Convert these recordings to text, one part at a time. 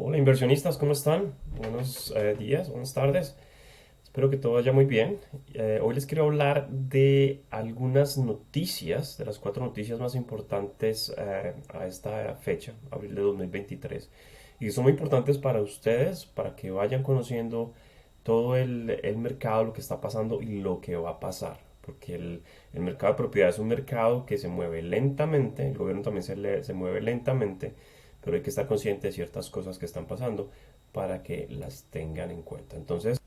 Hola inversionistas, ¿cómo están? Buenos días, buenas tardes. Espero que todo vaya muy bien. Hoy les quiero hablar de algunas noticias, de las cuatro noticias más importantes a esta fecha, abril de 2023. Y que son muy importantes para ustedes, para que vayan conociendo todo el mercado, lo que está pasando y lo que va a pasar. Porque el mercado de propiedad es un mercado que se mueve lentamente, el gobierno también se mueve lentamente, pero hay que estar consciente de ciertas cosas que están pasando para que las tengan en cuenta. Entonces,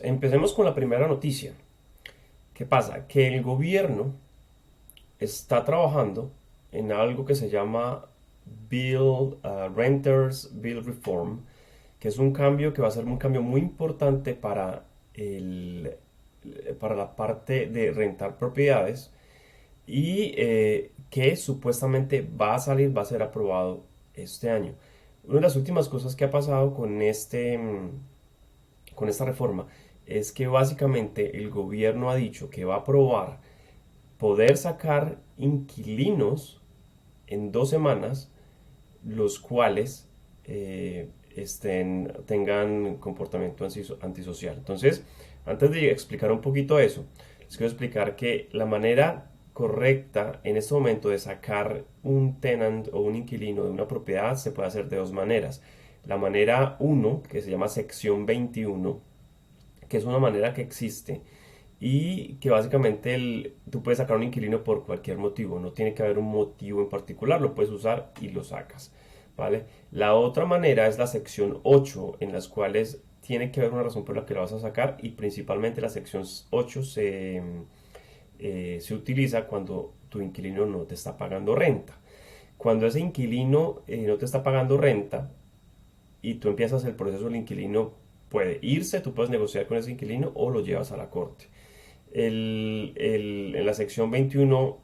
empecemos con la primera noticia. ¿Qué pasa? Que el gobierno está trabajando en algo que se llama Renters Bill Reform, que es un cambio que va a ser un cambio muy importante el, para la parte de rentar propiedades y que supuestamente va a salir, va a ser aprobado este año. Una de las últimas cosas que ha pasado con esta reforma es que básicamente el gobierno ha dicho que va a aprobar poder sacar inquilinos en 2 semanas, los cuales tengan comportamiento antisocial. Entonces, antes de explicar un poquito eso, les quiero explicar que la manera correcta en este momento de sacar un tenant o un inquilino de una propiedad se puede hacer de dos maneras. La manera uno, que se llama sección 21, que es una manera que existe y que básicamente tú puedes sacar un inquilino por cualquier motivo, no tiene que haber un motivo en particular, lo puedes usar y lo sacas, ¿vale? La otra manera es la sección 8, en las cuales tiene que haber una razón por la que lo vas a sacar y principalmente la sección 8 se utiliza cuando tu inquilino no te está pagando renta. Cuando ese inquilino no te está pagando renta y tú empiezas el proceso, el inquilino puede irse, tú puedes negociar con ese inquilino o lo llevas a la corte. En la sección 21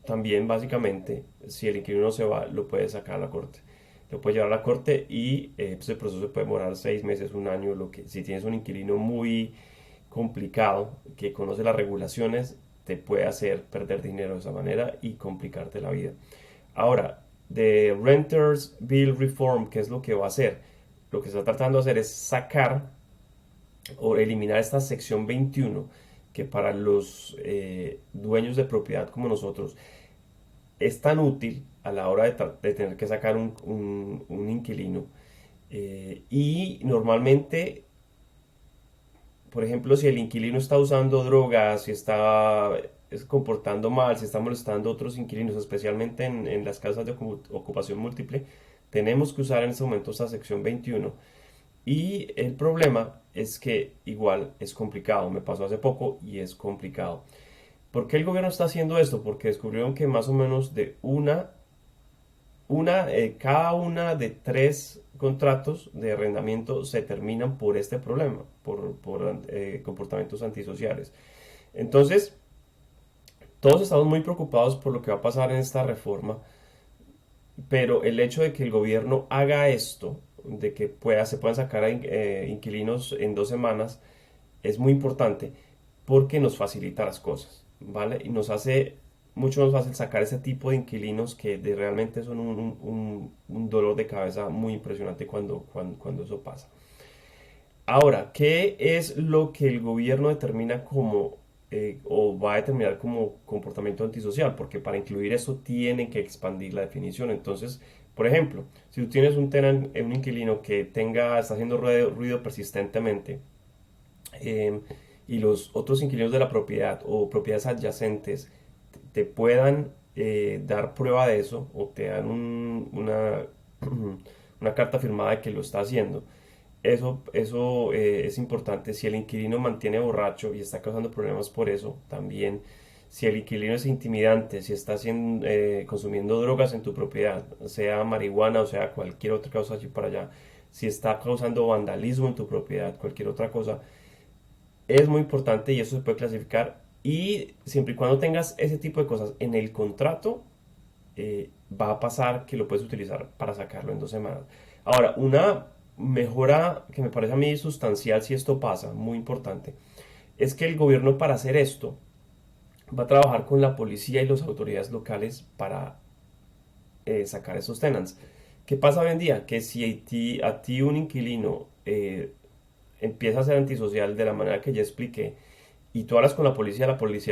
también básicamente, si el inquilino se va, lo puede sacar a la corte. Lo puede llevar a la corte y pues el proceso se puede demorar 6 meses, un año, lo que si tienes un inquilino muy complicado, que conoce las regulaciones, te puede hacer perder dinero de esa manera y complicarte la vida. Ahora, de Renters Bill Reform, ¿qué es lo que va a hacer? Lo que está tratando de hacer es sacar o eliminar esta sección 21 que para los dueños de propiedad como nosotros es tan útil a la hora de tener que sacar un inquilino. Y normalmente, por ejemplo, si el inquilino está usando drogas, si está comportando mal, si está molestando a otros inquilinos, especialmente en las casas de ocupación múltiple, tenemos que usar en este momento esta sección 21. Y el problema es que igual es complicado, me pasó hace poco y es complicado. ¿Por qué el gobierno está haciendo esto? Porque descubrieron que más o menos cada una de 3 contratos de arrendamiento se terminan por este problema, por comportamientos antisociales. Entonces, todos estamos muy preocupados por lo que va a pasar en esta reforma, pero el hecho de que el gobierno haga esto, de que se puedan sacar inquilinos en 2 semanas, es muy importante porque nos facilita las cosas, ¿vale? Y nos hace mucho más fácil sacar ese tipo de inquilinos que realmente son un dolor de cabeza muy impresionante cuando eso pasa. Ahora, ¿qué es lo que el gobierno determina como o va a determinar como comportamiento antisocial? Porque para incluir eso tienen que expandir la definición. Entonces, por ejemplo, si tú tienes un inquilino que está haciendo ruido persistentemente, eh, y los otros inquilinos de la propiedad o propiedades adyacentes te puedan dar prueba de eso o te dan una carta firmada de que lo está haciendo. Eso es importante. Si el inquilino mantiene borracho y está causando problemas por eso, también. Si el inquilino es intimidante, si está consumiendo drogas en tu propiedad, sea marihuana o sea cualquier otra cosa allí para allá, si está causando vandalismo en tu propiedad, cualquier otra cosa, es muy importante y eso se puede clasificar. Y siempre y cuando tengas ese tipo de cosas en el contrato, va a pasar que lo puedes utilizar para sacarlo en 2 semanas. Ahora, una mejora que me parece a mí sustancial si esto pasa, muy importante, es que el gobierno para hacer esto va a trabajar con la policía y las autoridades locales para sacar esos tenants. ¿Qué pasa hoy en día? Que si a ti un inquilino empieza a ser antisocial de la manera que ya expliqué, y tú hablas con la policía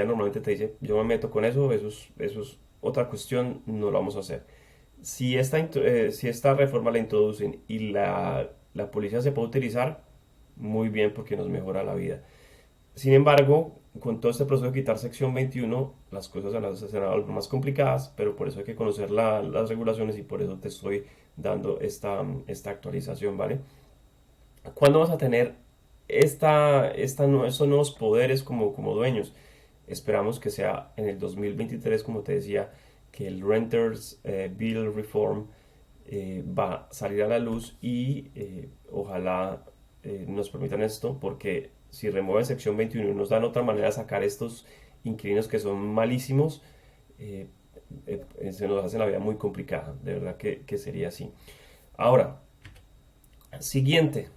normalmente te dice, yo me meto con eso, eso es otra cuestión, no lo vamos a hacer. Si esta reforma la introducen y la policía se puede utilizar, muy bien porque nos mejora la vida. Sin embargo, con todo este proceso de quitar sección 21, las cosas se han algo más complicadas, pero por eso hay que conocer las regulaciones y por eso te estoy dando esta actualización, ¿vale? ¿Cuándo vas a tener estos nuevos poderes como dueños? Esperamos que sea en el 2023, como te decía, que el Renters Bill Reform va a salir a la luz y ojalá nos permitan esto, porque si remueven sección 21 y nos dan otra manera de sacar estos inquilinos que son malísimos, eh, se nos hace la vida muy complicada, de verdad que sería así. Ahora, siguiente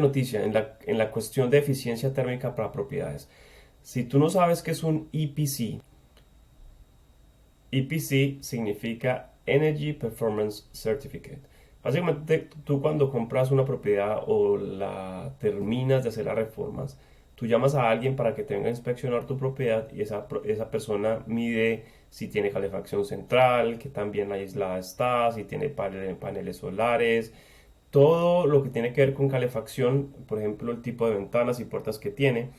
noticia en la cuestión de eficiencia térmica para propiedades. Si tú no sabes qué es un EPC, EPC significa Energy Performance Certificate. Básicamente, tú cuando compras una propiedad o la terminas de hacer las reformas, tú llamas a alguien para que te venga a inspeccionar tu propiedad y esa persona mide si tiene calefacción central, que tan bien aislada está, si tiene paneles solares, todo lo que tiene que ver con calefacción, por ejemplo, el tipo de ventanas y puertas que tiene.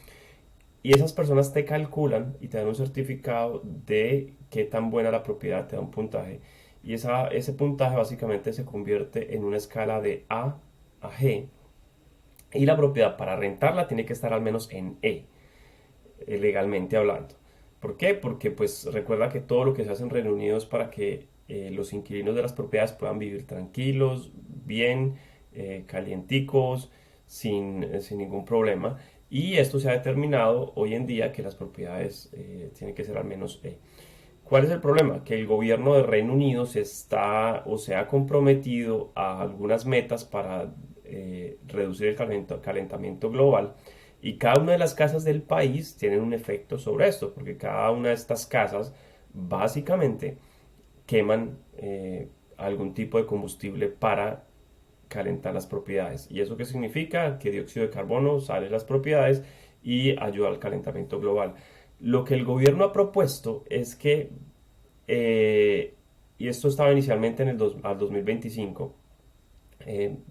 Y esas personas te calculan y te dan un certificado de qué tan buena la propiedad, te da un puntaje. Y ese puntaje básicamente se convierte en una escala de A G. Y la propiedad para rentarla tiene que estar al menos en E, legalmente hablando. ¿Por qué? Porque pues recuerda que todo lo que se hace en Reino Unido es para que los inquilinos de las propiedades puedan vivir tranquilos, bien, calienticos, sin ningún problema. Y esto se ha determinado hoy en día que las propiedades tienen que ser al menos E. ¿Cuál es el problema? Que el gobierno de Reino Unido se ha comprometido a algunas metas para reducir el calentamiento global, y cada una de las casas del país tiene un efecto sobre esto, porque cada una de estas casas básicamente queman algún tipo de combustible para calentar las propiedades. ¿Y eso qué significa? Que dióxido de carbono sale de las propiedades y ayuda al calentamiento global. Lo que el gobierno ha propuesto es que, y esto estaba inicialmente al 2025,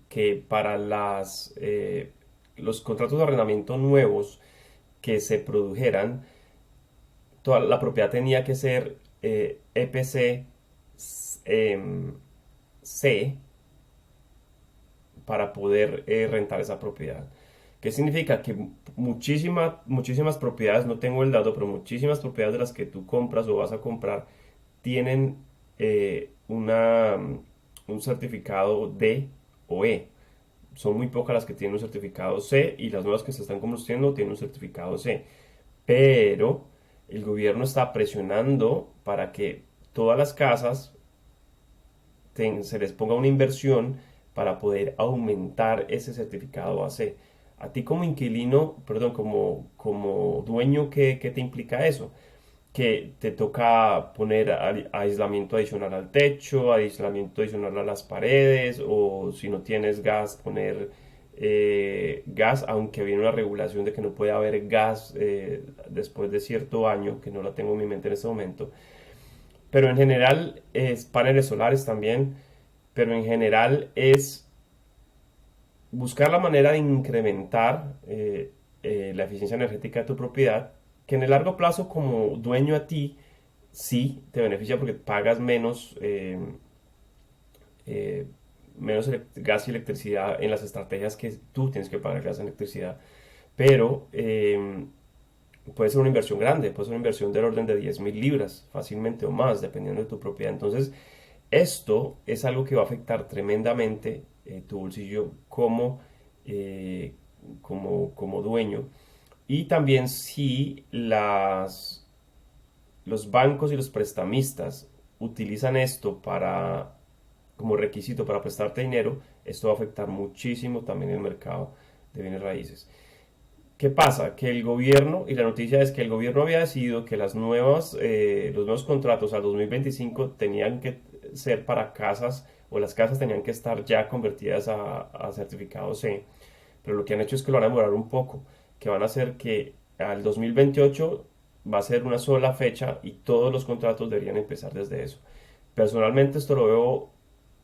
que para los contratos de arrendamiento nuevos que se produjeran, toda la propiedad tenía que ser EPC C para poder rentar esa propiedad. ¿Qué significa? Que muchísimas propiedades, no tengo el dato, pero muchísimas propiedades de las que tú compras o vas a comprar tienen un certificado D o E. Son muy pocas las que tienen un certificado C, y las nuevas que se están construyendo tienen un certificado C. Pero el gobierno está presionando para que todas las casas se les ponga una inversión para poder aumentar ese certificado AC. A ti como inquilino, perdón, como dueño, ¿qué te implica eso? Que te toca poner aislamiento adicional al techo, aislamiento adicional a las paredes, o si no tienes gas, poner gas, aunque viene una regulación de que no puede haber gas después de cierto año, que no la tengo en mi mente en este momento. Pero en general es paneles solares también, pero en general es buscar la manera de incrementar la eficiencia energética de tu propiedad, que en el largo plazo como dueño a ti sí te beneficia porque pagas eh, menos gas y electricidad en las estrategias que tú tienes que pagar gas y electricidad, pero puede ser una inversión grande, puede ser una inversión del orden de 10.000 libras fácilmente o más, dependiendo de tu propiedad. Entonces, esto es algo que va a afectar tremendamente tu bolsillo como dueño. Y también si los bancos y los prestamistas utilizan esto como requisito para prestarte dinero, esto va a afectar muchísimo también el mercado de bienes raíces. ¿Qué pasa? Que el gobierno, y la noticia es que el gobierno había decidido que los nuevos contratos al 2025 tenían que ser para casas, o las casas tenían que estar ya convertidas a certificado C, pero lo que han hecho es que lo van a demorar un poco, que van a hacer que al 2028 va a ser una sola fecha y todos los contratos deberían empezar desde eso. Personalmente esto lo veo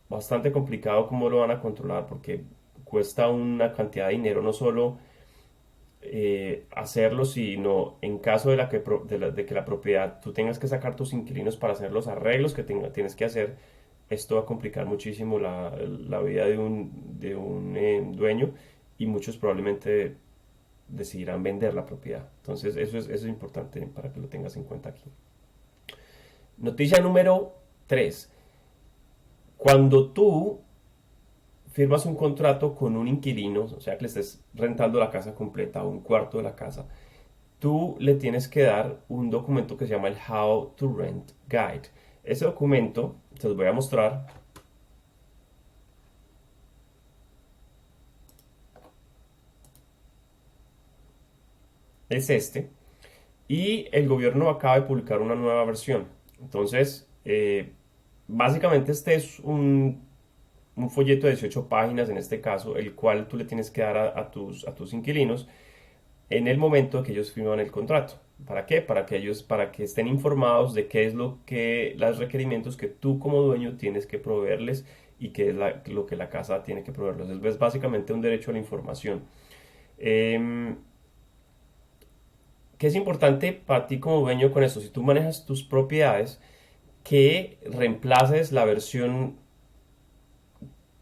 bastante complicado cómo lo van a controlar porque cuesta una cantidad de dinero no solo hacerlo, sino en caso de, de que la propiedad tú tengas que sacar tus inquilinos para hacer los arreglos que tienes que hacer, esto va a complicar muchísimo la vida de un dueño y muchos probablemente decidirán vender la propiedad. Entonces eso es importante para que lo tengas en cuenta aquí. Noticia número 3. Cuando tú firmas un contrato con un inquilino, o sea que le estés rentando la casa completa o un cuarto de la casa, tú le tienes que dar un documento que se llama el How to Rent Guide. Ese documento, te los voy a mostrar. Es este. Y el gobierno acaba de publicar una nueva versión. Entonces, básicamente este es un folleto de 18 páginas en este caso, el cual tú le tienes que dar a tus inquilinos en el momento que ellos firman el contrato. ¿Para qué? Para que estén informados de qué es los requerimientos que tú como dueño tienes que proveerles y qué es lo que la casa tiene que proveerles. Es básicamente un derecho a la información. Eh, ¿Qué es importante para ti como dueño con esto? Si tú manejas tus propiedades, que reemplaces la versión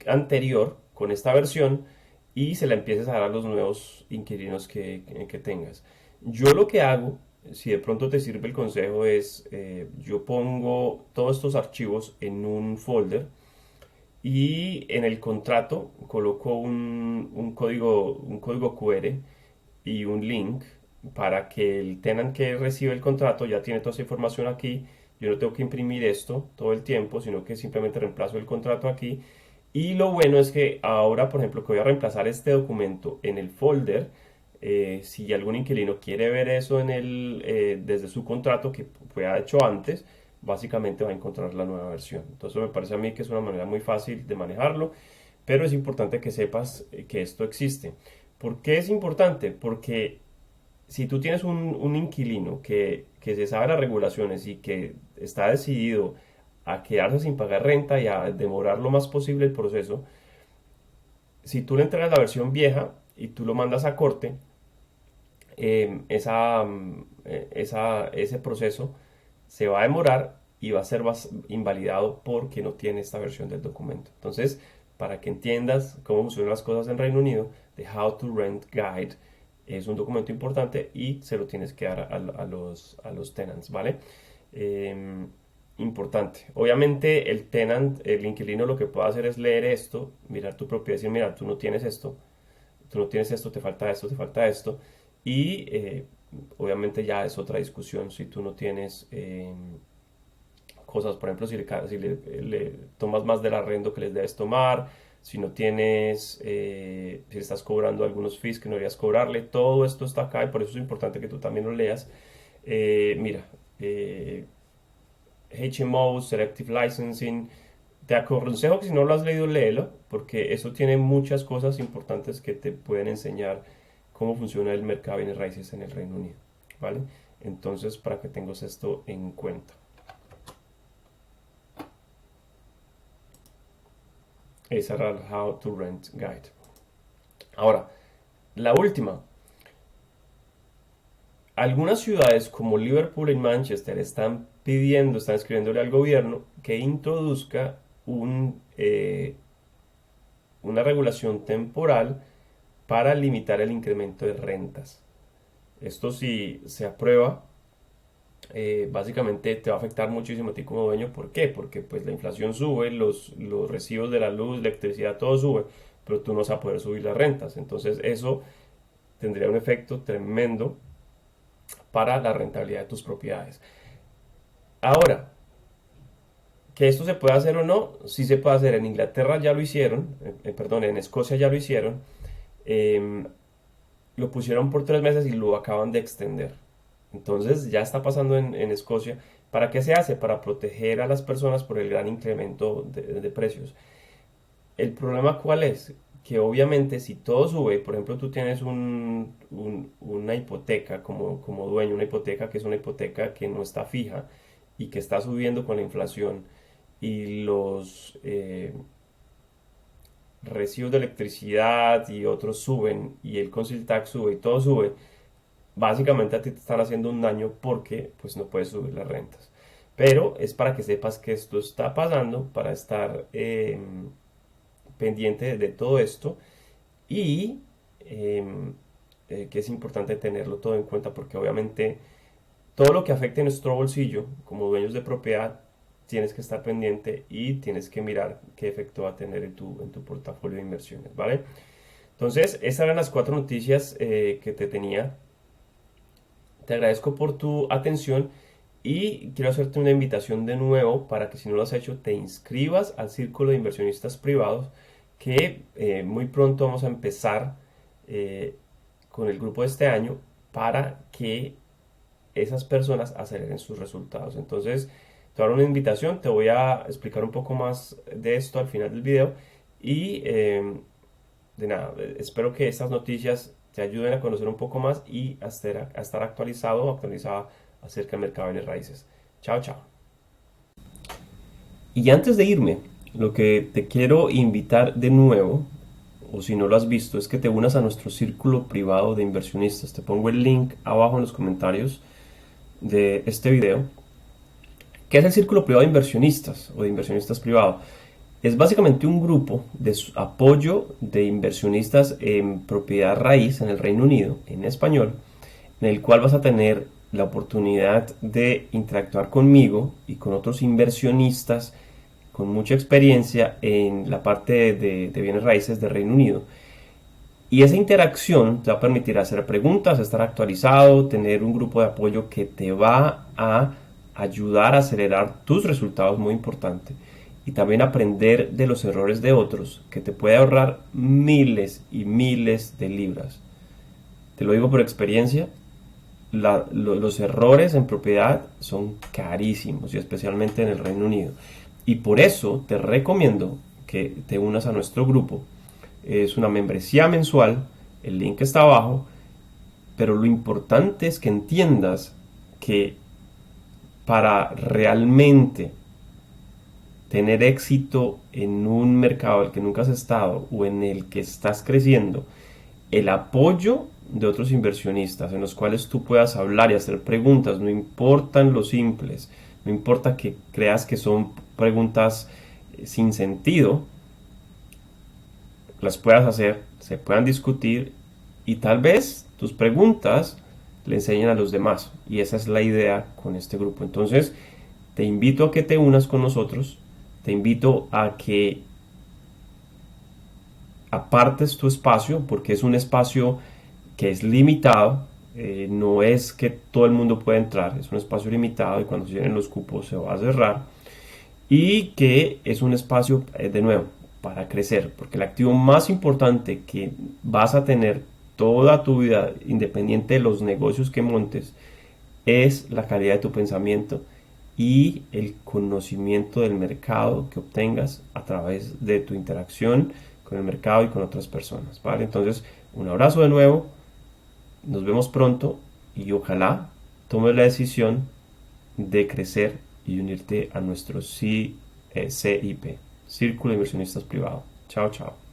anterior con esta versión y se la empieces a dar a los nuevos inquilinos que tengas. Yo lo que hago, si de pronto te sirve el consejo, es yo pongo todos estos archivos en un folder y en el contrato coloco un código QR y un link para que el tenant que recibe el contrato ya tiene toda esa información aquí. Yo no tengo que imprimir esto todo el tiempo, sino que simplemente reemplazo el contrato aquí. Y lo bueno es que ahora, por ejemplo, que voy a reemplazar este documento en el folder, si algún inquilino quiere ver eso desde su contrato que fue hecho antes, básicamente va a encontrar la nueva versión. Entonces me parece a mí que es una manera muy fácil de manejarlo, pero es importante que sepas que esto existe. ¿Por qué es importante? Porque si tú tienes un inquilino que se sabe las regulaciones y que está decidido a quedarse sin pagar renta y a demorar lo más posible el proceso, si tú le entregas la versión vieja y tú lo mandas a corte, ese proceso se va a demorar y va a ser invalidado porque no tiene esta versión del documento. Entonces, para que entiendas cómo funcionan las cosas en Reino Unido, The How to Rent Guide es un documento importante y se lo tienes que dar a los tenants, ¿vale? Importante. Obviamente el tenant, el inquilino lo que puede hacer es leer esto, mirar tu propiedad y decir, mira, tú no tienes esto, te falta esto, te falta esto. Y obviamente ya es otra discusión si tú no tienes cosas, por ejemplo, si le tomas más del arrendo que les debes tomar, si no tienes, si estás cobrando algunos fees que no deberías cobrarle, todo esto está acá y por eso es importante que tú también lo leas. Mira, HMO, Selective Licensing, te aconsejo que si no lo has leído, léelo, porque eso tiene muchas cosas importantes que te pueden enseñar cómo funciona el mercado de bienes raíces en el Reino Unido, ¿vale? Entonces, para que tengas esto en cuenta. Esa era el How to Rent Guide. Ahora, la última. Algunas ciudades como Liverpool y Manchester están están escribiéndole al gobierno que introduzca una regulación temporal para limitar el incremento de rentas. Esto si se aprueba, básicamente te va a afectar muchísimo a ti como dueño. ¿Por qué? Porque pues la inflación sube, los recibos de la luz, electricidad, todo sube, pero tú no vas a poder subir las rentas. Entonces eso tendría un efecto tremendo para la rentabilidad de tus propiedades. Ahora, que esto se puede hacer o no, sí se puede hacer. En Inglaterra ya lo hicieron, perdón, en Escocia ya lo hicieron. eh, lo pusieron por 3 meses y lo acaban de extender. Entonces ya está pasando en Escocia, ¿Para qué se hace? Para proteger a las personas por el gran incremento de precios. ¿El problema cuál es? Que obviamente si todo sube, por ejemplo, tú tienes una hipoteca como dueño, una hipoteca que es una hipoteca que no está fija y que está subiendo con la inflación y los recibos de electricidad y otros suben y el council tax sube y todo sube, básicamente a ti te están haciendo un daño porque pues no puedes subir las rentas. Pero es para que sepas que esto está pasando, para estar pendiente de todo esto y eh, que es importante tenerlo todo en cuenta porque obviamente todo lo que afecte nuestro bolsillo como dueños de propiedad tienes que estar pendiente y tienes que mirar qué efecto va a tener en tu portafolio de inversiones, ¿vale? Entonces, esas eran las cuatro noticias que te tenía. Te agradezco por tu atención y quiero hacerte una invitación de nuevo para que si no lo has hecho te inscribas al Círculo de Inversionistas Privados que muy pronto vamos a empezar eh, con el grupo de este año para que esas personas aceleren sus resultados. Entonces, te voy a dar una invitación, te voy a explicar un poco más de esto al final del video y de nada, espero que estas noticias te ayuden a conocer un poco más y a estar actualizado o actualizada acerca del mercado de bienes raíces. Chao, chao. Y antes de irme, lo que te quiero invitar de nuevo, o si no lo has visto, es que te unas a nuestro círculo privado de inversionistas. Te pongo el link abajo en los comentarios de este video. ¿Qué es el círculo privado de inversionistas o de inversionistas privados? Es básicamente un grupo de apoyo de inversionistas en propiedad raíz en el Reino Unido, en español, en el cual vas a tener la oportunidad de interactuar conmigo y con otros inversionistas con mucha experiencia en la parte de bienes raíces del Reino Unido. Y esa interacción te va a permitir hacer preguntas, estar actualizado, tener un grupo de apoyo que te va a ayudar a acelerar tus resultados, muy importante. Y también aprender de los errores de otros, que te puede ahorrar miles y miles de libras. Te lo digo por experiencia, los errores en propiedad son carísimos y especialmente en el Reino Unido. Y por eso te recomiendo que te unas a nuestro grupo. Es una membresía mensual, el link está abajo, pero lo importante es que entiendas que para realmente tener éxito en un mercado al que nunca has estado o en el que estás creciendo, el apoyo de otros inversionistas en los cuales tú puedas hablar y hacer preguntas, no importan los simples, no importa que creas que son preguntas sin sentido, las puedas hacer, se puedan discutir y tal vez tus preguntas le enseñen a los demás. Y esa es la idea con este grupo. Entonces, te invito a que te unas con nosotros, te invito a que apartes tu espacio, porque es un espacio que es limitado, no es que todo el mundo pueda entrar, es un espacio limitado y cuando se llenen los cupos se va a cerrar. Y que es un espacio, de nuevo, para crecer, porque el activo más importante que vas a tener toda tu vida, independiente de los negocios que montes, es la calidad de tu pensamiento y el conocimiento del mercado que obtengas a través de tu interacción con el mercado y con otras personas, ¿vale? Entonces, un abrazo de nuevo, nos vemos pronto y ojalá tomes la decisión de crecer y unirte a nuestro CIP, Círculo de Inversionistas Privados. Chao, chao.